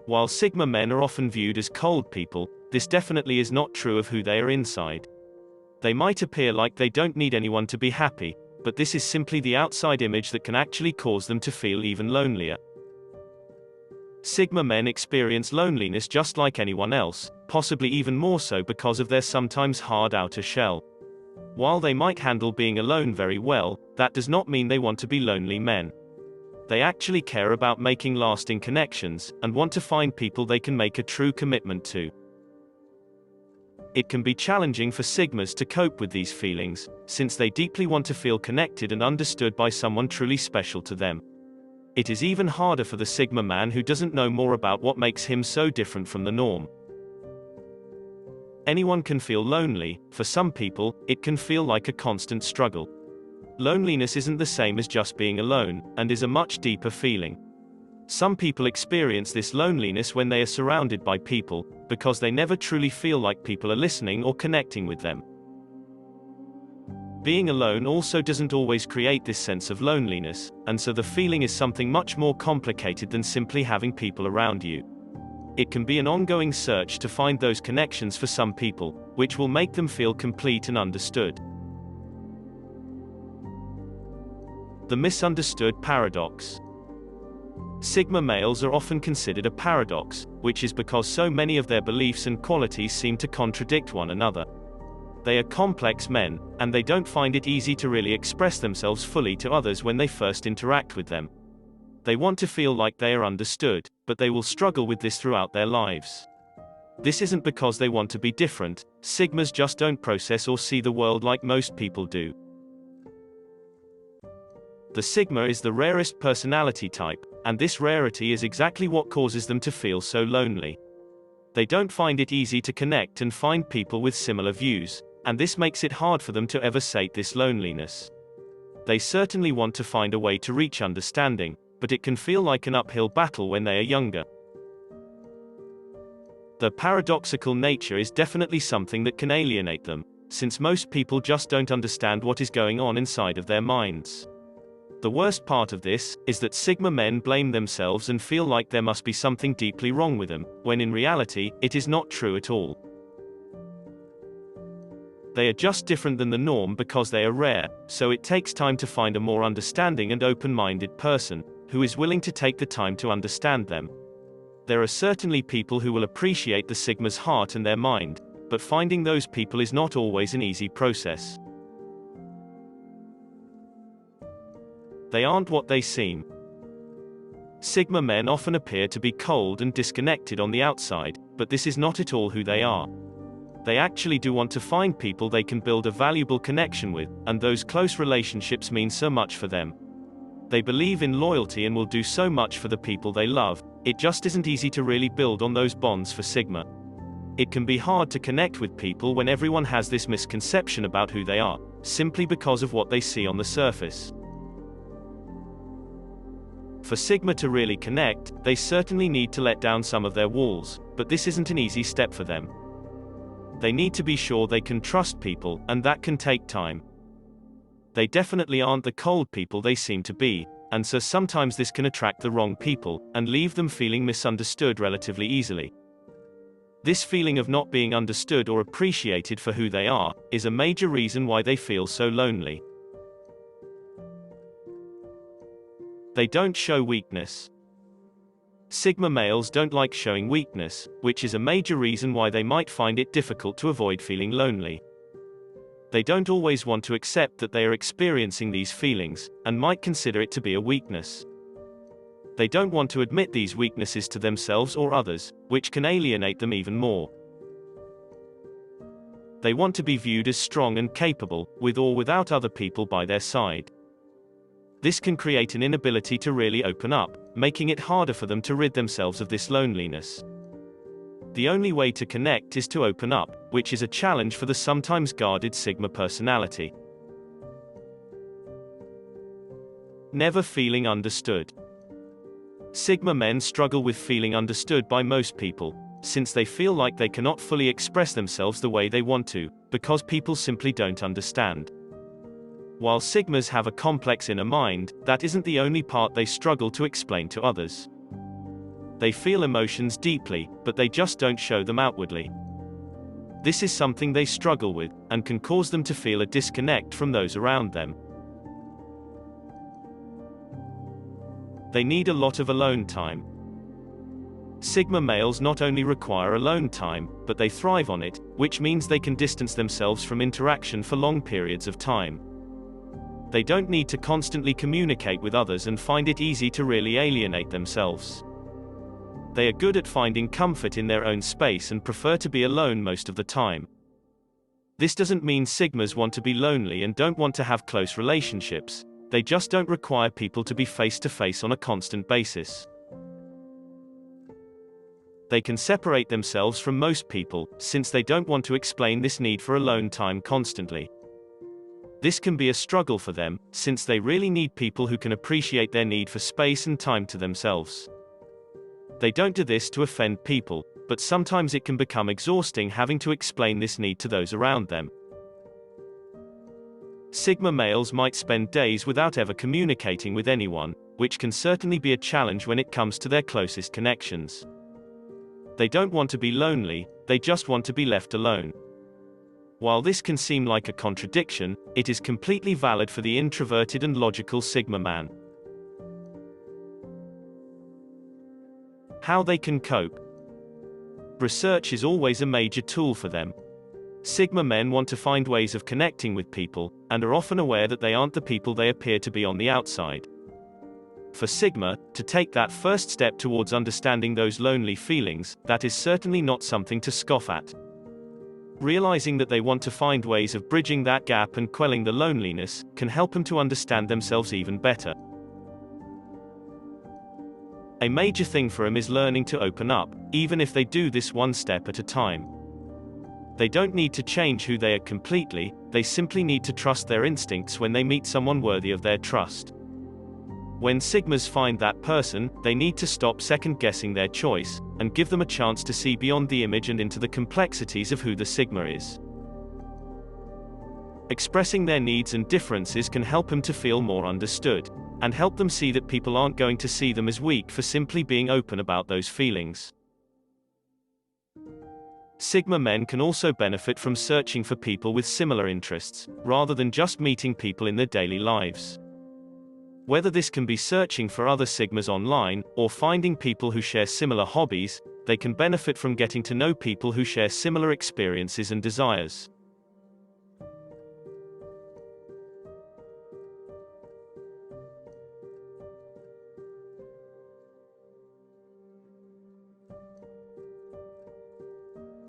While Sigma men are often viewed as cold people, this definitely is not true of who they are inside. They might appear like they don't need anyone to be happy, but this is simply the outside image that can actually cause them to feel even lonelier. Sigma men experience loneliness just like anyone else, possibly even more so because of their sometimes hard outer shell. While they might handle being alone very well, that does not mean they want to be lonely men. They actually care about making lasting connections, and want to find people they can make a true commitment to. It can be challenging for Sigmas to cope with these feelings, since they deeply want to feel connected and understood by someone truly special to them. It is even harder for the Sigma man who doesn't know more about what makes him so different from the norm. Anyone can feel lonely. For some people, it can feel like a constant struggle. Loneliness isn't the same as just being alone, and is a much deeper feeling. Some people experience this loneliness when they are surrounded by people, because they never truly feel like people are listening or connecting with them. Being alone also doesn't always create this sense of loneliness, and so the feeling is something much more complicated than simply having people around you. It can be an ongoing search to find those connections for some people, which will make them feel complete and understood. The misunderstood paradox. Sigma males are often considered a paradox, which is because so many of their beliefs and qualities seem to contradict one another. They are complex men, and they don't find it easy to really express themselves fully to others when they first interact with them. They want to feel like they are understood, but they will struggle with this throughout their lives. This isn't because they want to be different. Sigmas just don't process or see the world like most people do. The Sigma is the rarest personality type, and this rarity is exactly what causes them to feel so lonely. They don't find it easy to connect and find people with similar views, and this makes it hard for them to ever sate this loneliness. They certainly want to find a way to reach understanding, but it can feel like an uphill battle when they are younger. The paradoxical nature is definitely something that can alienate them, since most people just don't understand what is going on inside of their minds. The worst part of this is that Sigma men blame themselves and feel like there must be something deeply wrong with them, when in reality, it is not true at all. They are just different than the norm because they are rare, so it takes time to find a more understanding and open-minded person, who is willing to take the time to understand them. There are certainly people who will appreciate the Sigma's heart and their mind, but finding those people is not always an easy process. They aren't what they seem. Sigma men often appear to be cold and disconnected on the outside, but this is not at all who they are. They actually do want to find people they can build a valuable connection with, and those close relationships mean so much for them. They believe in loyalty and will do so much for the people they love. It just isn't easy to really build on those bonds for Sigma. It can be hard to connect with people when everyone has this misconception about who they are, simply because of what they see on the surface. For Sigma to really connect, they certainly need to let down some of their walls, but this isn't an easy step for them. They need to be sure they can trust people, and that can take time. They definitely aren't the cold people they seem to be, and so sometimes this can attract the wrong people, and leave them feeling misunderstood relatively easily. This feeling of not being understood or appreciated for who they are, is a major reason why they feel so lonely. They don't show weakness. Sigma males don't like showing weakness, which is a major reason why they might find it difficult to avoid feeling lonely. They don't always want to accept that they are experiencing these feelings, and might consider it to be a weakness. They don't want to admit these weaknesses to themselves or others, which can alienate them even more. They want to be viewed as strong and capable, with or without other people by their side. This can create an inability to really open up, making it harder for them to rid themselves of this loneliness. The only way to connect is to open up, which is a challenge for the sometimes guarded Sigma personality. Never feeling understood. Sigma men struggle with feeling understood by most people, since they feel like they cannot fully express themselves the way they want to, because people simply don't understand. While Sigmas have a complex inner mind, that isn't the only part they struggle to explain to others. They feel emotions deeply, but they just don't show them outwardly. This is something they struggle with, and can cause them to feel a disconnect from those around them. They need a lot of alone time. Sigma males not only require alone time, but they thrive on it, which means they can distance themselves from interaction for long periods of time. They don't need to constantly communicate with others and find it easy to really alienate themselves. They are good at finding comfort in their own space and prefer to be alone most of the time. This doesn't mean Sigmas want to be lonely and don't want to have close relationships. They just don't require people to be face to face on a constant basis. They can separate themselves from most people, since they don't want to explain this need for alone time constantly. This can be a struggle for them, since they really need people who can appreciate their need for space and time to themselves. They don't do this to offend people, but sometimes it can become exhausting having to explain this need to those around them. Sigma males might spend days without ever communicating with anyone, which can certainly be a challenge when it comes to their closest connections. They don't want to be lonely, they just want to be left alone. While this can seem like a contradiction, it is completely valid for the introverted and logical Sigma man. How they can cope. Research is always a major tool for them. Sigma men want to find ways of connecting with people, and are often aware that they aren't the people they appear to be on the outside. For Sigma, to take that first step towards understanding those lonely feelings, that is certainly not something to scoff at. Realizing that they want to find ways of bridging that gap and quelling the loneliness, can help them to understand themselves even better. A major thing for them is learning to open up, even if they do this one step at a time. They don't need to change who they are completely, they simply need to trust their instincts when they meet someone worthy of their trust. When Sigmas find that person, they need to stop second-guessing their choice, and give them a chance to see beyond the image and into the complexities of who the Sigma is. Expressing their needs and differences can help them to feel more understood, and help them see that people aren't going to see them as weak for simply being open about those feelings. Sigma men can also benefit from searching for people with similar interests, rather than just meeting people in their daily lives. Whether this can be searching for other Sigmas online, or finding people who share similar hobbies, they can benefit from getting to know people who share similar experiences and desires.